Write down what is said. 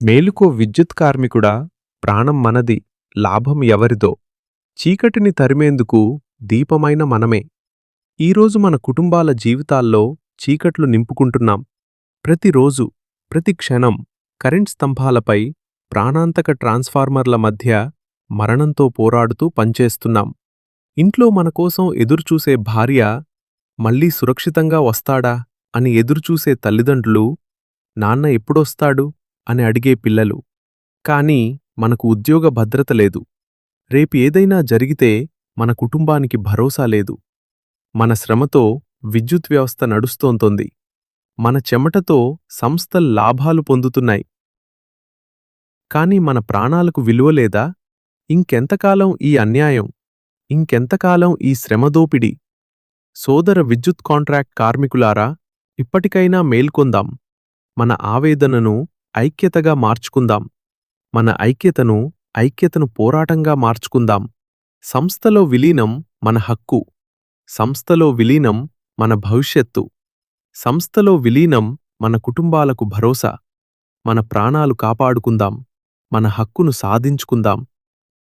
మేలుకో విద్యుత్ కార్మికుడా, ప్రాణం మనది, లాభం ఎవరిదో. చీకటిని తరిమేందుకు దీపమైన మనమే. ఈరోజు మన కుటుంబాల జీవితాల్లో చీకట్లు నింపుకుంటున్నాం. ప్రతిరోజు, ప్రతి క్షణం కరెంట్ స్తంభాలపై, ప్రాణాంతక ట్రాన్స్ఫార్మర్ల మధ్య మరణంతో పోరాడుతూ పనిచేస్తున్నాం. ఇంట్లో మనకోసం ఎదురుచూసే భార్య, మళ్ళీ సురక్షితంగా వస్తాడా అని ఎదురుచూసే తల్లిదండ్రులు, నాన్న ఎప్పుడొస్తాడు అని అడిగే పిల్లలు. కానీ మనకు ఉద్యోగ భద్రత లేదు. రేపు ఏదైనా జరిగితే మన కుటుంబానికి భరోసా లేదు. మన శ్రమతో విద్యుత్ వ్యవస్థ నడుస్తోంతోంది. మన చెమటతో సంస్థలు లాభాలు పొందుతున్నాయి. కాని మన ప్రాణాలకు విలువలేదా? ఇంకెంతకాలం ఈ అన్యాయం? ఇంకెంతకాలం ఈ శ్రమదోపిడి? సోదర విద్యుత్ కాంట్రాక్ట్ కార్మికులారా, ఇప్పటికైనా మేల్కొందాం. మన ఆవేదనను ఐక్యతగా మార్చుకుందాం. మన ఐక్యతను పోరాటంగా మార్చుకుందాం. సంస్థలో విలీనం మన హక్కు. సంస్థలో విలీనం మన భవిష్యత్తు. సంస్థలో విలీనం మన కుటుంబాలకు భరోసా. మన ప్రాణాలు కాపాడుకుందాం. మన హక్కును సాధించుకుందాం.